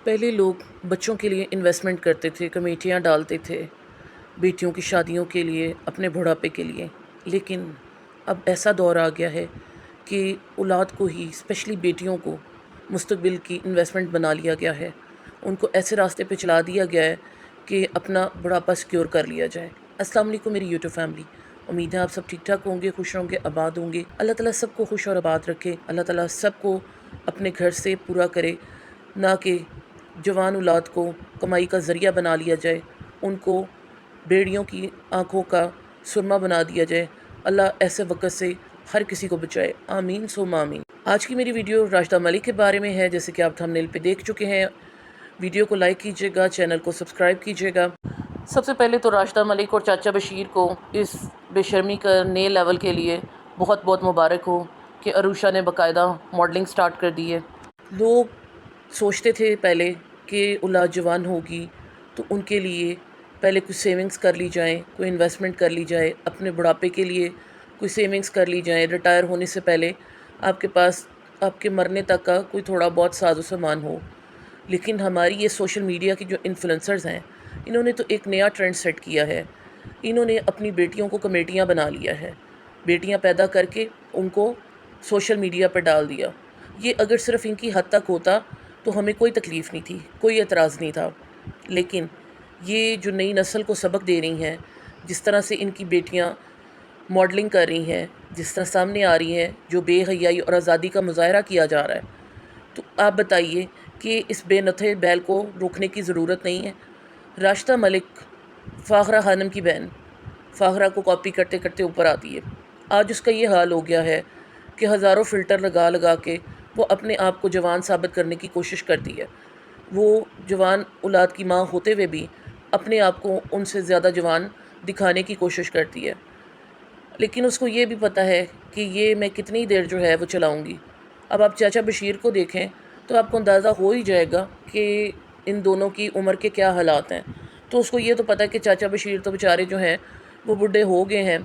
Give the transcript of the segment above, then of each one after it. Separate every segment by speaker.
Speaker 1: پہلے لوگ بچوں کے لیے انویسٹمنٹ کرتے تھے، کمیٹیاں ڈالتے تھے بیٹیوں کی شادیوں کے لیے، اپنے بڑھاپے کے لیے. لیکن اب ایسا دور آ گیا ہے کہ اولاد کو ہی، اسپیشلی بیٹیوں کو، مستقبل کی انویسٹمنٹ بنا لیا گیا ہے. ان کو ایسے راستے پہ چلا دیا گیا ہے کہ اپنا بڑھاپا سیکیور کر لیا جائے. السلام علیکم میری یوٹیوب فیملی. امید ہے آپ سب ٹھیک ٹھاک ہوں گے، خوش ہوں گے، آباد ہوں گے. اللہ تعالیٰ سب کو خوش اور آباد رکھے. اللہ تعالیٰ سب کو اپنے گھر سے پورا کرے، نہ کہ جوان اولاد کو کمائی کا ذریعہ بنا لیا جائے، ان کو بیڑیوں کی آنکھوں کا سرما بنا دیا جائے. اللہ ایسے وقت سے ہر کسی کو بچائے، آمین ثم آمین. آج کی میری ویڈیو راشدہ ملک کے بارے میں ہے. جیسے کہ آپ تھمبنیل پہ دیکھ چکے ہیں، ویڈیو کو لائک کیجیے گا، چینل کو سبسکرائب کیجیے گا. سب سے پہلے تو راشدہ ملک اور چاچا بشیر کو اس بے شرمی کا نئے لیول کے لیے بہت بہت مبارک ہو کہ عروشہ نے باقاعدہ ماڈلنگ سٹارٹ کر دی ہے. لوگ سوچتے تھے پہلے کہ اولاد جوان ہوگی تو ان کے لیے پہلے کچھ سیونگز کر لی جائیں، کوئی انویسٹمنٹ کر لی جائے، اپنے بڑھاپے کے لیے کوئی سیونگز کر لی جائیں، ریٹائر ہونے سے پہلے آپ کے پاس آپ کے مرنے تک کا کوئی تھوڑا بہت ساز و سامان ہو. لیکن ہماری یہ سوشل میڈیا کی جو انفلوئنسرز ہیں، انہوں نے تو ایک نیا ٹرینڈ سیٹ کیا ہے. انہوں نے اپنی بیٹیوں کو کمیٹیاں بنا لیا ہے، بیٹیاں پیدا کر کے ان کو سوشل میڈیا پہ ڈال دیا. یہ اگر صرف ان کی حد تک ہوتا تو ہمیں کوئی تکلیف نہیں تھی، کوئی اعتراض نہیں تھا. لیکن یہ جو نئی نسل کو سبق دے رہی ہیں، جس طرح سے ان کی بیٹیاں ماڈلنگ کر رہی ہیں، جس طرح سامنے آ رہی ہیں، جو بے حیائی اور آزادی کا مظاہرہ کیا جا رہا ہے، تو آپ بتائیے کہ اس بے نتھے بیل کو روکنے کی ضرورت نہیں ہے. راشدہ ملک فاخرہ خانم کی بہن، فاخرہ کو کاپی کرتے کرتے اوپر آتی ہے. آج اس کا یہ حال ہو گیا ہے کہ ہزاروں فلٹر لگا لگا کے وہ اپنے آپ کو جوان ثابت کرنے کی کوشش کرتی ہے. وہ جوان اولاد کی ماں ہوتے ہوئے بھی اپنے آپ کو ان سے زیادہ جوان دکھانے کی کوشش کرتی ہے. لیکن اس کو یہ بھی پتہ ہے کہ یہ میں کتنی دیر جو ہے وہ چلاؤں گی. اب آپ چاچا بشیر کو دیکھیں تو آپ کو اندازہ ہو ہی جائے گا کہ ان دونوں کی عمر کے کیا حالات ہیں. تو اس کو یہ تو پتہ ہے کہ چاچا بشیر تو بیچارے جو ہیں وہ بڈھے ہو گئے ہیں،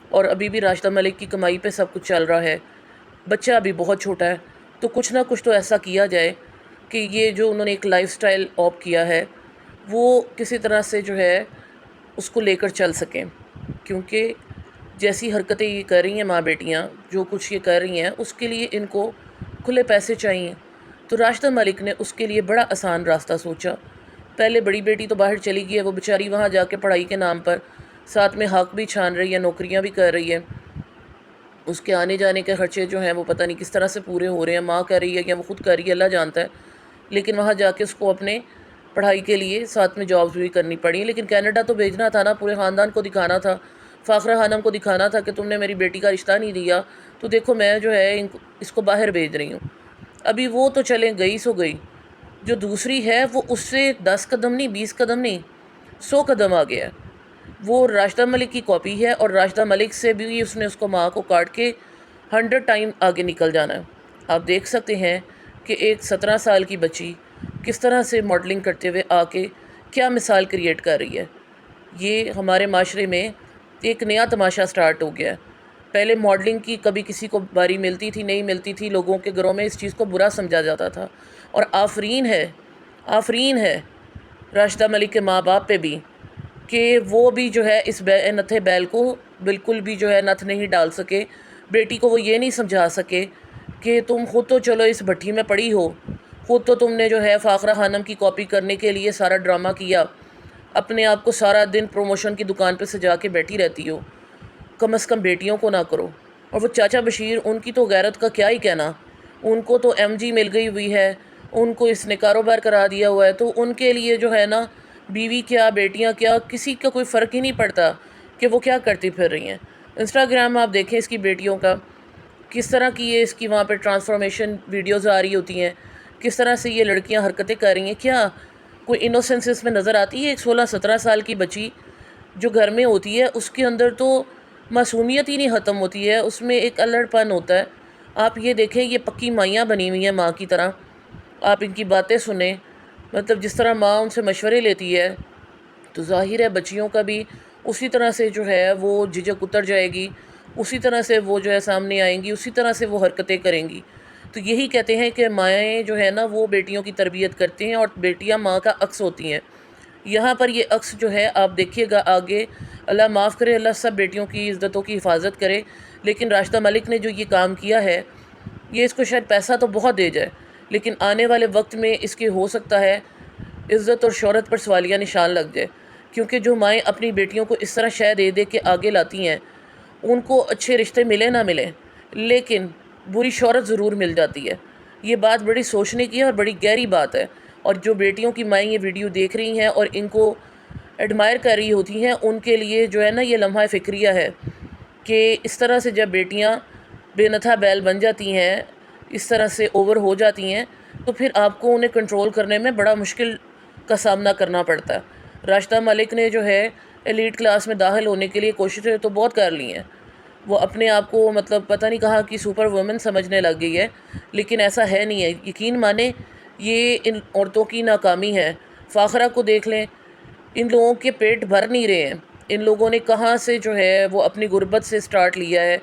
Speaker 1: اور ابھی بھی راشدہ ملک کی کمائی پہ سب کچھ چل رہا ہے. بچہ ابھی بہت چھوٹا ہے، تو کچھ نہ کچھ تو ایسا کیا جائے کہ یہ جو انہوں نے ایک لائف سٹائل آپ کیا ہے وہ کسی طرح سے جو ہے اس کو لے کر چل سکیں. کیونکہ جیسی حرکتیں یہ کر رہی ہیں ماں بیٹیاں، جو کچھ یہ کر رہی ہیں، اس کے لیے ان کو کھلے پیسے چاہیے. تو راشدہ ملک نے اس کے لیے بڑا آسان راستہ سوچا. پہلے بڑی بیٹی تو باہر چلی گئی ہے، وہ بیچاری وہاں جا کے پڑھائی کے نام پر ساتھ میں حق بھی چھان رہی ہے، نوکریاں بھی کر رہی ہے. اس کے آنے جانے کے خرچے جو ہیں وہ پتہ نہیں کس طرح سے پورے ہو رہے ہیں. ماں کر رہی ہے یا وہ خود کر رہی ہے، اللہ جانتا ہے. لیکن وہاں جا کے اس کو اپنے پڑھائی کے لیے ساتھ میں جابز بھی کرنی پڑی. لیکن کینیڈا تو بھیجنا تھا نا، پورے خاندان کو دکھانا تھا، فاخرہ خانم کو دکھانا تھا کہ تم نے میری بیٹی کا رشتہ نہیں دیا، تو دیکھو میں جو ہے اس کو باہر بھیج رہی ہوں. ابھی وہ تو چلیں گئی سو گئی، جو دوسری ہے وہ اس سے 10 قدم نہیں، 20 قدم نہیں، 100 قدم آ گیا ہے. وہ راشدہ ملک کی کاپی ہے، اور راشدہ ملک سے بھی اس نے اس کو ماں کو کاٹ کے 100 ٹائم آگے نکل جانا ہے. آپ دیکھ سکتے ہیں کہ ایک 17 سال کی بچی کس طرح سے ماڈلنگ کرتے ہوئے آ کے کیا مثال کریٹ کر رہی ہے. یہ ہمارے معاشرے میں ایک نیا تماشا سٹارٹ ہو گیا ہے. پہلے ماڈلنگ کی کبھی کسی کو باری ملتی تھی، نہیں ملتی تھی، لوگوں کے گھروں میں اس چیز کو برا سمجھا جاتا تھا. اور آفرین ہے راشدہ ملک کے ماں باپ پہ بھی کہ وہ بھی جو ہے اس بے نتھے بیل کو بالکل بھی جو ہے نتھ نہیں ڈال سکے. بیٹی کو وہ یہ نہیں سمجھا سکے کہ تم خود تو چلو اس بھٹی میں پڑی ہو، خود تو تم نے جو ہے فاخرہ خانم کی کاپی کرنے کے لیے سارا ڈرامہ کیا، اپنے آپ کو سارا دن پروموشن کی دکان پہ سجا کے بیٹھی رہتی ہو. کم از کم بیٹیوں کو نہ کرو. اور وہ چاچا بشیر، ان کی تو غیرت کا کیا ہی کہنا. ان کو تو ایم جی مل گئی ہوئی ہے، ان کو اس نے کاروبار کرا دیا ہوا ہے، تو ان کے لیے جو ہے نا بیوی کیا بیٹیاں کیا کسی کا کوئی فرق ہی نہیں پڑتا کہ وہ کیا کرتی پھر رہی ہیں. انسٹاگرام آپ دیکھیں اس کی بیٹیوں کا کس طرح کی یہ اس کی وہاں پہ ٹرانسفارمیشن ویڈیوز آ رہی ہوتی ہیں، کس طرح سے یہ لڑکیاں حرکتیں کر رہی ہیں. کیا کوئی انوسنس اس میں نظر آتی ہے؟ ایک 16-17 سال کی بچی جو گھر میں ہوتی ہے اس کے اندر تو معصومیت ہی نہیں ختم ہوتی ہے، اس میں ایک الڑ پن ہوتا ہے. آپ یہ دیکھیں، یہ پکی مائیاں بنی ہوئی ہیں ماں کی طرح. آپ ان کی باتیں سنیں، مطلب جس طرح ماں ان سے مشورے لیتی ہے تو ظاہر ہے بچیوں کا بھی اسی طرح سے جو ہے وہ جھجک اتر جائے گی، اسی طرح سے وہ جو ہے سامنے آئیں گی، اسی طرح سے وہ حرکتیں کریں گی. تو یہی کہتے ہیں کہ مائیں جو ہے نا وہ بیٹیوں کی تربیت کرتی ہیں اور بیٹیاں ماں کا عکس ہوتی ہیں۔ یہاں پر یہ عکس جو ہے آپ دیکھیے گا آگے، اللہ معاف کرے، اللہ سب بیٹیوں کی عزتوں کی حفاظت کرے، لیکن راشدہ ملک نے جو یہ کام کیا ہے، یہ اس کو شاید پیسہ تو بہت دے جائے، لیکن آنے والے وقت میں اس کے ہو سکتا ہے عزت اور شہرت پر سوالیہ نشان لگ جائے، کیونکہ جو مائیں اپنی بیٹیوں کو اس طرح شے دے دے کے آگے لاتی ہیں، ان کو اچھے رشتے ملے نہ ملیں لیکن بری شہرت ضرور مل جاتی ہے۔ یہ بات بڑی سوچنے کی ہے اور بڑی گہری بات ہے، اور جو بیٹیوں کی مائیں یہ ویڈیو دیکھ رہی ہیں اور ان کو ایڈمائر کر رہی ہوتی ہیں، ان کے لیے جو ہے نا یہ لمحہ فکریہ ہے کہ اس طرح سے جب بیٹیاں بے نتھا بیل بن جاتی ہیں، اس طرح سے اوور ہو جاتی ہیں، تو پھر آپ کو انہیں کنٹرول کرنے میں بڑا مشکل کا سامنا کرنا پڑتا ہے۔ راشدہ ملک نے جو ہے ایلیٹ کلاس میں داخل ہونے کے لیے کوششیں تو بہت کر لی ہیں، وہ اپنے آپ کو مطلب پتہ نہیں کہاں کی سپر وومن سمجھنے لگ گئی ہے، لیکن ایسا ہے نہیں ہے، یقین مانیں یہ ان عورتوں کی ناکامی ہے۔ فاخرہ کو دیکھ لیں، ان لوگوں کے پیٹ بھر نہیں رہے ہیں، ان لوگوں نے کہاں سے جو ہے وہ اپنی غربت سے سٹارٹ لیا ہے۔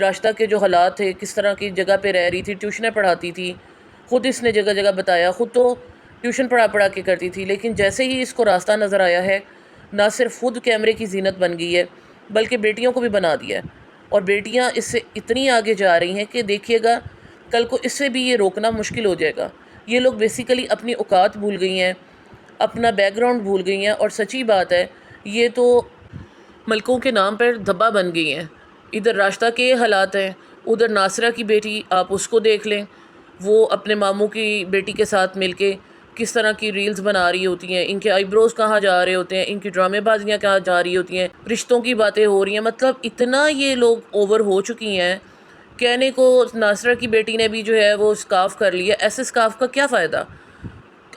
Speaker 1: راشدہ کے جو حالات تھے، کس طرح کی جگہ پہ رہ رہی تھی، ٹیوشنیں پڑھاتی تھی، خود اس نے جگہ جگہ بتایا، خود تو ٹیوشن پڑھا کے کرتی تھی، لیکن جیسے ہی اس کو راستہ نظر آیا ہے، نہ صرف خود کیمرے کی زینت بن گئی ہے بلکہ بیٹیوں کو بھی بنا دیا ہے، اور بیٹیاں اس سے اتنی آگے جا رہی ہیں کہ دیکھیے گا کل کو اس سے بھی یہ روکنا مشکل ہو جائے گا۔ یہ لوگ بیسیکلی اپنی اوقات بھول گئی ہیں، اپنا بیک گراؤنڈ بھول گئی ہیں، اور سچی بات ہے یہ تو ملکوں کے نام پر دھبا بن گئی ہیں۔ ادھر راشدہ کے حالات ہیں، ادھر ناصرہ کی بیٹی آپ اس کو دیکھ لیں، وہ اپنے ماموں کی بیٹی کے ساتھ مل کے کس طرح کی ریلز بنا رہی ہوتی ہیں، ان کے آئی بروز کہاں جا رہے ہوتے ہیں، ان کی ڈرامے بازیاں کہاں جا رہی ہوتی ہیں، رشتوں کی باتیں ہو رہی ہیں، مطلب اتنا یہ لوگ اوور ہو چکی ہیں۔ کہنے کو ناصرہ کی بیٹی نے بھی جو ہے وہ اسکارف کر لیا، ایسے اسکارف کا کیا فائدہ؟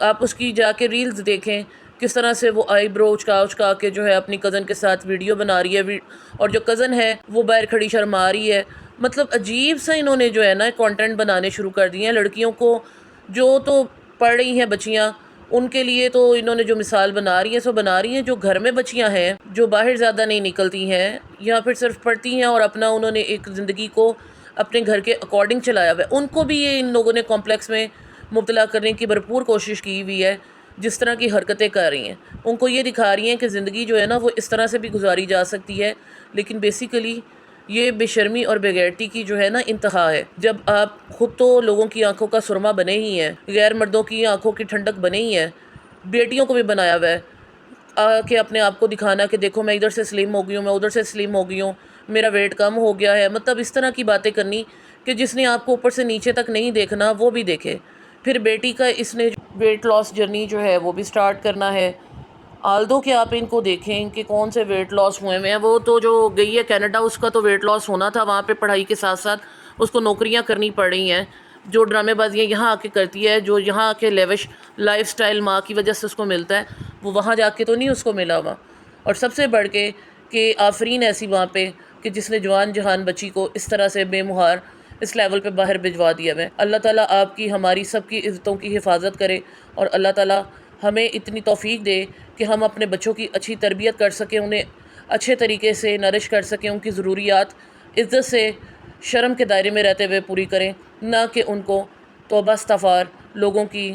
Speaker 1: آپ اس کی جا کے ریلز دیکھیں کس طرح سے وہ آئی برو اچکا کے جو ہے اپنی کزن کے ساتھ ویڈیو بنا رہی ہے، اور جو کزن ہے وہ باہر کھڑی شرما رہی ہے۔ مطلب عجیب سا انہوں نے جو ہے نا کانٹینٹ بنانے شروع کر دیے ہیں لڑکیوں کو، جو تو پڑھ رہی ہیں بچیاں، ان کے لیے تو انہوں نے جو مثال بنا رہی ہیں سو بنا رہی ہیں، جو گھر میں بچیاں ہیں، جو باہر زیادہ نہیں نکلتی ہیں یا پھر صرف پڑھتی ہیں اور اپنا انہوں نے ایک زندگی کو اپنے گھر کے اکارڈنگ چلایا ہوا ہے، ان کو بھی یہ ان لوگوں نے کمپلیکس میں مبتلا کرنے کی بھرپور کوشش کی ہوئی ہے، جس طرح کی حرکتیں کر رہی ہیں۔ ان کو یہ دکھا رہی ہیں کہ زندگی جو ہے نا وہ اس طرح سے بھی گزاری جا سکتی ہے، لیکن بیسیکلی یہ بے شرمی اور بے غیرتی کی جو ہے نا انتہا ہے، جب آپ خود تو لوگوں کی آنکھوں کا سرما بنے ہی ہیں، غیر مردوں کی آنکھوں کی ٹھنڈک بنے ہی ہیں، بیٹیوں کو بھی بنایا ہوا ہے کہ اپنے آپ کو دکھانا کہ دیکھو میں ادھر سے سلیم ہو گئی ہوں، میں ادھر سے سلیم ہو گئی ہوں، میرا ویٹ کم ہو گیا ہے، مطلب اس طرح کی باتیں کرنی کہ جس نے آپ کو اوپر سے نیچے تک نہیں دیکھنا وہ بھی دیکھے۔ پھر بیٹی کا اس نے ویٹ لاس جرنی جو ہے وہ بھی سٹارٹ کرنا ہے، آلدو کہ آپ ان کو دیکھیں کہ کون سے ویٹ لاس ہوئے ہیں، وہ تو جو گئی ہے کینیڈا اس کا تو ویٹ لاس ہونا تھا، وہاں پہ پڑھائی کے ساتھ ساتھ اس کو نوکریاں کرنی پڑ رہی ہیں، جو ڈرامے بازیاں یہاں آ کے کرتی ہے، جو یہاں آ کے لیوش لائف سٹائل ماں کی وجہ سے اس کو ملتا ہے، وہ وہاں جا کے تو نہیں اس کو ملا ہوا۔ اور سب سے بڑھ کے کہ آفرین ایسی وہاں پہ کہ جس نے جوان جہان بچی کو اس طرح سے بے مہار اس لیول پہ باہر بھجوا دیا ہے۔ اللہ تعالیٰ آپ کی ہماری سب کی عزتوں کی حفاظت کرے، اور اللہ تعالیٰ ہمیں اتنی توفیق دے کہ ہم اپنے بچوں کی اچھی تربیت کر سکیں، انہیں اچھے طریقے سے نرش کر سکیں، ان کی ضروریات عزت سے شرم کے دائرے میں رہتے ہوئے پوری کریں، نہ کہ ان کو توبہ استغفار لوگوں کی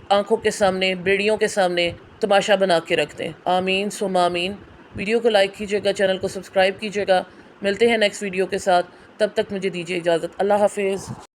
Speaker 1: آنکھوں کے سامنے، بیڑیوں کے سامنے تماشا بنا کے رکھ دیں۔ آمین ثم آمین۔ ویڈیو کو لائک کیجیے گا، چینل کو سبسکرائب کیجیے گا۔ ملتے ہیں نیکسٹ ویڈیو کے ساتھ، تب تک مجھے دیجیے اجازت۔ اللہ حافظ۔